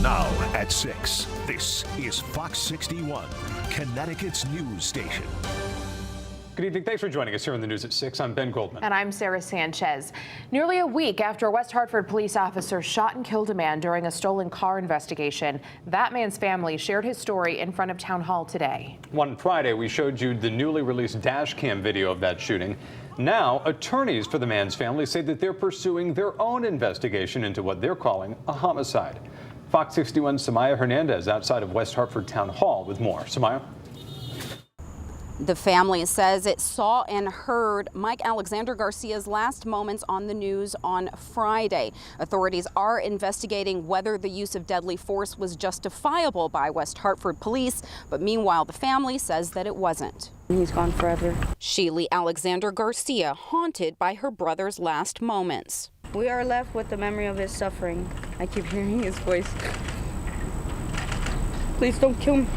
Now at 6, this is Fox 61, Connecticut's news station. Good evening. Thanks for joining us here on the news at 6. I'm Ben Goldman. And I'm Sarah Sanchez. Nearly a week after a West Hartford police officer shot and killed a man during a stolen car investigation, that man's family shared his story in front of Town Hall today. On Friday, we showed you the newly released dash cam video of that shooting. Now, attorneys for the man's family say that they're pursuing their own investigation into what they're calling a homicide. Fox 61's Samaya Hernandez outside of West Hartford Town Hall with more. Samaya? The family says it saw and heard Mike Alexander Garcia's last moments on the news on Friday. Authorities are investigating whether the use of deadly force was justifiable by West Hartford police, but meanwhile, the family says that it wasn't. He's gone forever. Sheely Alexander Garcia haunted by her brother's last moments. We are left with the memory of his suffering. I keep hearing his voice. Please don't kill me.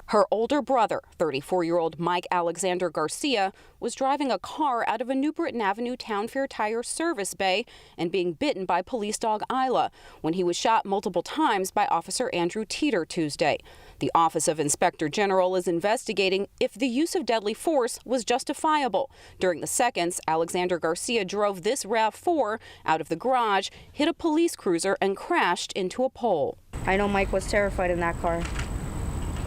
Her older brother, 34-year-old Mike Alexander Garcia, was driving a car out of a New Britain Avenue Town Fair Tire service bay and being bitten by police dog Isla when he was shot multiple times by Officer Andrew Teeter Tuesday. The Office of Inspector General is investigating if the use of deadly force was justifiable. During the seconds, Alexander Garcia drove this RAV4 out of the garage, hit a police cruiser, and crashed into a pole. I know Mike was terrified in that car.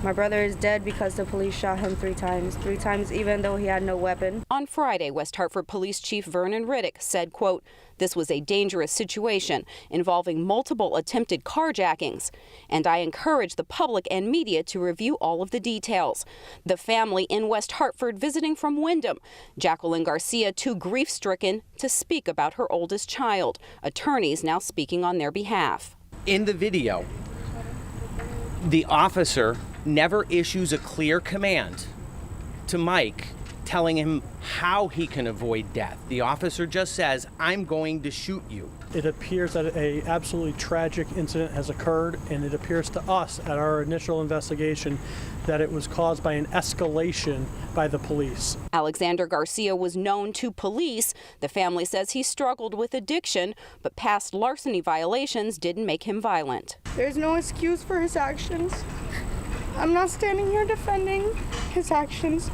My brother is dead because the police shot him 3 times even though he had no weapon. On Friday, West Hartford Police Chief Vernon Riddick said, quote, "This was a dangerous situation involving multiple attempted carjackings, and I encourage the public and media to review all of the details." The family in West Hartford visiting from Wyndham. Jacqueline Garcia, too grief-stricken to speak about her oldest child. Attorneys now speaking on their behalf. In the video, the officer never issues a clear command to Mike telling him how he can avoid death. The officer just says, "I'm going to shoot you." It appears that an absolutely tragic incident has occurred, and it appears to us at our initial investigation that it was caused by an escalation by the police. Alexander Garcia was known to police. The family says he struggled with addiction, but past larceny violations didn't make him violent. There's no excuse for his actions. I'm not standing here defending his actions,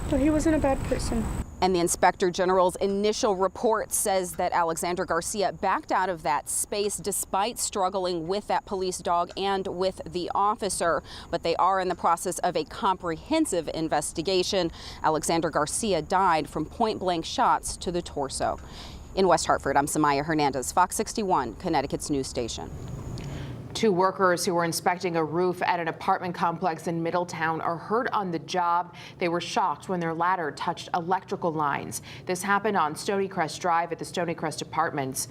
but he wasn't a bad person. And the Inspector General's initial report says that Alexander Garcia backed out of that space despite struggling with that police dog and with the officer. But they are in the process of a comprehensive investigation. Alexander Garcia died from point-blank shots to the torso. In West Hartford, I'm Samaya Hernandez, Fox 61, Connecticut's news station. 2 workers who were inspecting a roof at an apartment complex in Middletown are hurt on the job. They were shocked when their ladder touched electrical lines. This happened on Stonycrest Drive at the Stonycrest Apartments.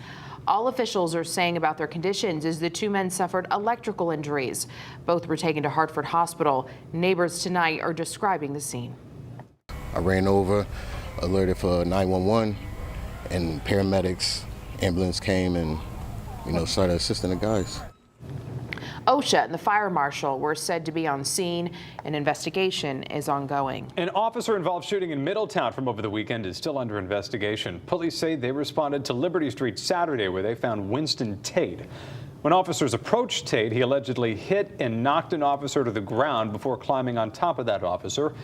All officials are saying about their conditions is the 2 men suffered electrical injuries. Both were taken to Hartford Hospital. Neighbors tonight are describing the scene. I ran over, alerted for 911, and paramedics, ambulance came and, started assisting the guys. OSHA and the fire marshal were said to be on scene. An investigation is ongoing. An officer-involved shooting in Middletown from over the weekend is still under investigation. Police say they responded to Liberty Street Saturday, where they found Winston Tate. When officers approached Tate, he allegedly hit and knocked an officer to the ground before climbing on top of that officer.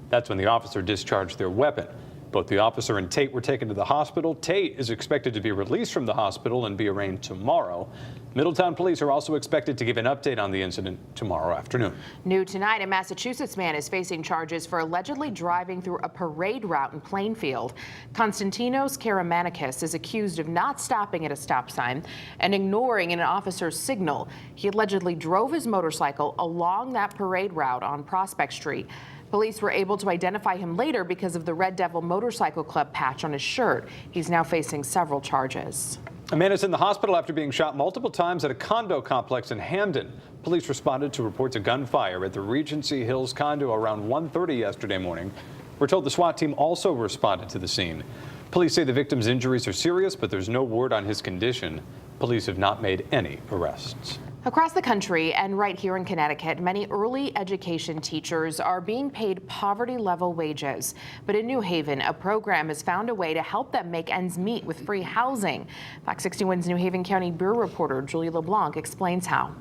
That's when the officer discharged their weapon. Both the officer and Tate were taken to the hospital. Tate is expected to be released from the hospital and be arraigned tomorrow. Middletown police are also expected to give an update on the incident tomorrow afternoon. New tonight, a Massachusetts man is facing charges for allegedly driving through a parade route in Plainfield. Konstantinos Karamanakis is accused of not stopping at a stop sign and ignoring an officer's signal. He allegedly drove his motorcycle along that parade route on Prospect Street. Police were able to identify him later because of the Red Devil Motorcycle Club patch on his shirt. He's now facing several charges. A man is in the hospital after being shot multiple times at a condo complex in Hamden. Police responded to reports of gunfire at the Regency Hills condo around 1:30 yesterday morning. We're told the SWAT team also responded to the scene. Police say the victim's injuries are serious, but there's no word on his condition. Police have not made any arrests. Across the country and right here in Connecticut, many early education teachers are being paid poverty-level wages. But in New Haven, a program has found a way to help them make ends meet with free housing. Fox 61's New Haven County Bureau reporter Julie LeBlanc explains how.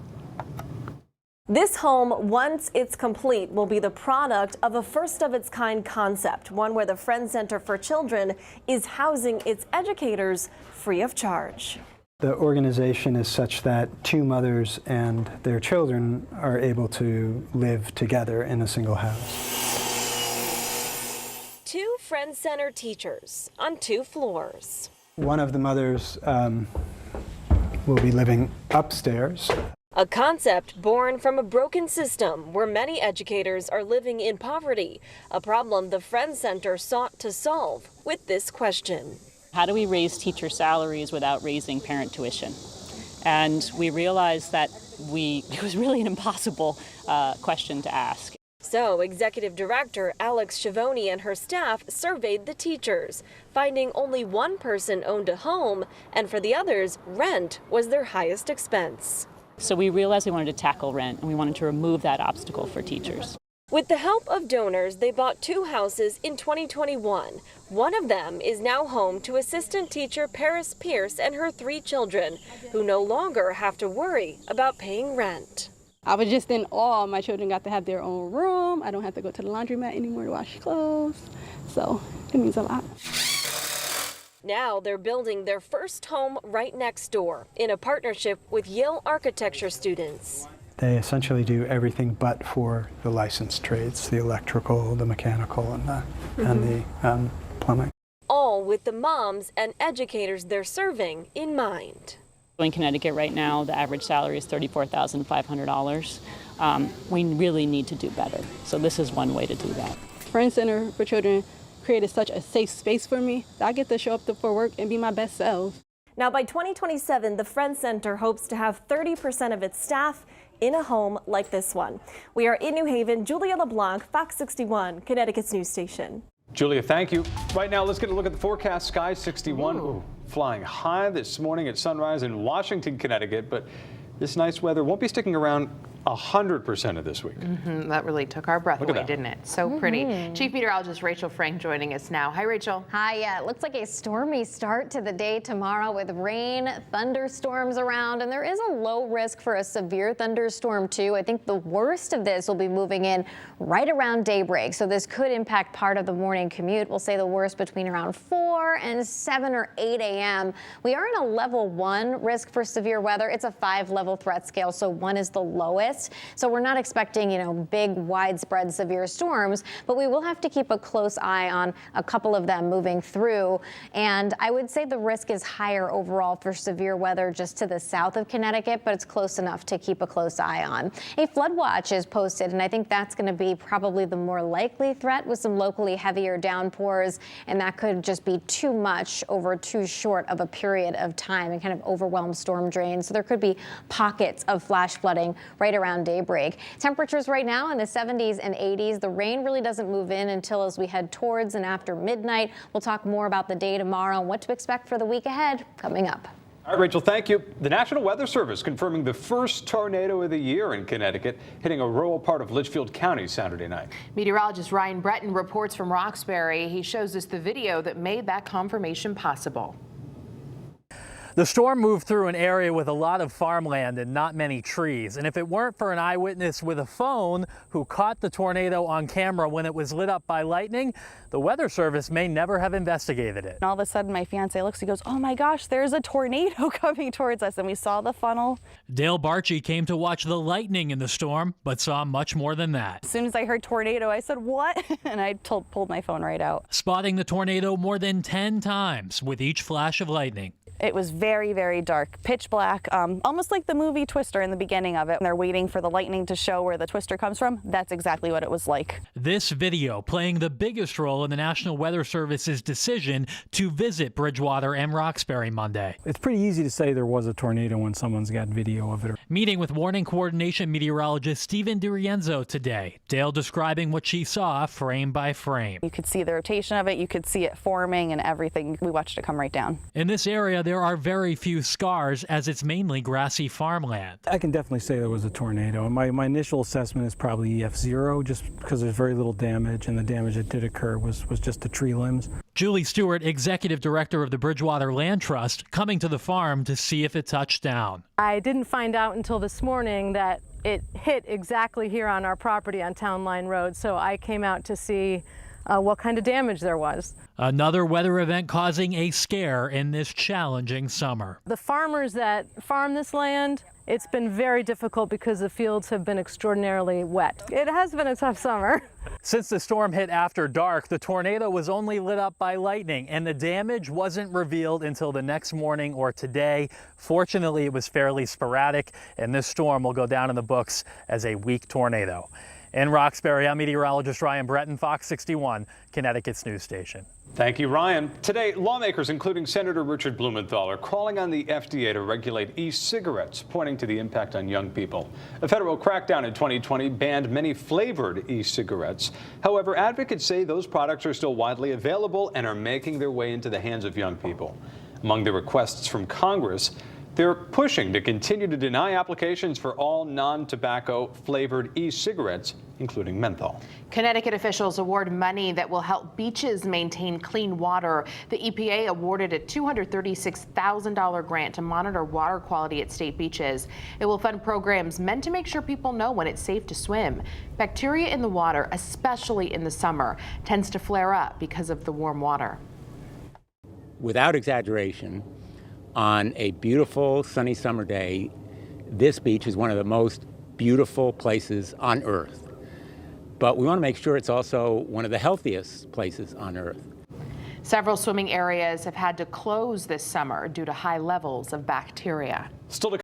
This home, once it's complete, will be the product of a first-of-its-kind concept, one where the Friends Center for Children is housing its educators free of charge. The organization is such that two mothers and their children are able to live together in a single house. Two Friends Center teachers on 2 floors. One of the mothers will be living upstairs. A concept born from a broken system where many educators are living in poverty, a problem the Friends Center sought to solve with this question. How do we raise teacher salaries without raising parent tuition? And we realized that it was really an impossible question to ask. So Executive Director Alex Schiavone and her staff surveyed the teachers, finding only one person owned a home, and for the others, rent was their highest expense. So we realized we wanted to tackle rent, and we wanted to remove that obstacle for teachers. With the help of donors, they bought 2 houses in 2021. One of them is now home to assistant teacher Paris Pierce and her 3 children, who no longer have to worry about paying rent. I was just in awe. My children got to have their own room. I don't have to go to the laundromat anymore to wash clothes. So it means a lot. Now they're building their first home right next door in a partnership with Yale architecture students. They essentially do everything but for the licensed trades, the electrical, the mechanical, and the plumbing. All with the moms and educators they're serving in mind. In Connecticut right now, the average salary is $34,500. We really need to do better. So this is one way to do that. Friends Center for Children created such a safe space for me that I get to show up for work and be my best self. Now by 2027, the Friends Center hopes to have 30% of its staff in a home like this one. We are in New Haven. Julia LeBlanc, Fox 61, Connecticut's news station. Julia, thank you. Right now, let's get a look at the forecast. Sky 61. Ooh, flying high this morning at sunrise in Washington, Connecticut, but this nice weather won't be sticking around 100% of this week. That really took our breath away, didn't it? So pretty. Chief Meteorologist Rachel Frank joining us now. Hi, Rachel. Hi. Yeah, it looks like a stormy start to the day tomorrow with rain, thunderstorms around, and there is a low risk for a severe thunderstorm too. I think the worst of this will be moving in right around daybreak, so this could impact part of the morning commute. We'll say the worst between around 4 and 7 or 8 a.m. We are in a level 1 risk for severe weather. It's a 5-level threat scale, so 1 is the lowest. So we're not expecting, big, widespread severe storms, but we will have to keep a close eye on a couple of them moving through. And I would say the risk is higher overall for severe weather just to the south of Connecticut, but it's close enough to keep a close eye on. A flood watch is posted, and I think that's going to be probably the more likely threat with some locally heavier downpours, and that could just be too much over too short of a period of time and kind of overwhelm storm drains. So there could be pockets of flash flooding right around daybreak. Temperatures right now in the 70s and 80s. The rain really doesn't move in until as we head towards and after midnight. We'll talk more about the day tomorrow and what to expect for the week ahead coming up. All right, Rachel, thank you. The National Weather Service confirming the first tornado of the year in Connecticut, hitting a rural part of Litchfield County Saturday night. Meteorologist Ryan Breton reports from Roxbury. He shows us the video that made that confirmation possible. The storm moved through an area with a lot of farmland and not many trees. And if it weren't for an eyewitness with a phone who caught the tornado on camera when it was lit up by lightning, the Weather Service may never have investigated it. And all of a sudden, my fiance looks, he goes, "Oh my gosh, there's a tornado coming towards us." And we saw the funnel. Dale Barchi came to watch the lightning in the storm, but saw much more than that. As soon as I heard tornado, I said, "What?" And I pulled my phone right out. Spotting the tornado more than 10 times with each flash of lightning. It was very, very dark, pitch black, almost like the movie Twister in the beginning of it. They're waiting for the lightning to show where the twister comes from. That's exactly what it was like. This video playing the biggest role in the National Weather Service's decision to visit Bridgewater and Roxbury Monday. It's pretty easy to say there was a tornado when someone's got video of it. Meeting with warning coordination meteorologist Stephen DiRienzo today. Dale describing what she saw frame by frame. You could see the rotation of it. You could see it forming and everything. We watched it come right down. In this area, there are very few scars as it's mainly grassy farmland. I can definitely say there was a tornado. My initial assessment is probably EF0, just because there's very little damage, and the damage that did occur was just the tree limbs. Julie Stewart, executive director of the Bridgewater Land Trust, coming to the farm to see if it touched down. I didn't find out until this morning that it hit exactly here on our property on Town Line Road, so I came out to see what kind of damage there was. Another weather event causing a scare in this challenging summer. The farmers that farm this land, it's been very difficult because the fields have been extraordinarily wet. It has been a tough summer. Since the storm hit after dark, the tornado was only lit up by lightning, and the damage wasn't revealed until the next morning or today. Fortunately, it was fairly sporadic, and this storm will go down in the books as a weak tornado. In Roxbury, I'm meteorologist Ryan Breton, Fox 61, Connecticut's news station. Thank you, Ryan. Today, lawmakers, including Senator Richard Blumenthal, are calling on the FDA to regulate e-cigarettes, pointing to the impact on young people. A federal crackdown in 2020 banned many flavored e-cigarettes. However, advocates say those products are still widely available and are making their way into the hands of young people. Among the requests from Congress, they're pushing to continue to deny applications for all non-tobacco flavored e-cigarettes, including menthol. Connecticut officials award money that will help beaches maintain clean water. The EPA awarded a $236,000 grant to monitor water quality at state beaches. It will fund programs meant to make sure people know when it's safe to swim. Bacteria in the water, especially in the summer, tends to flare up because of the warm water. Without exaggeration, on a beautiful sunny summer day, this beach is one of the most beautiful places on Earth. But we want to make sure it's also one of the healthiest places on Earth. Several swimming areas have had to close this summer due to high levels of bacteria. Still to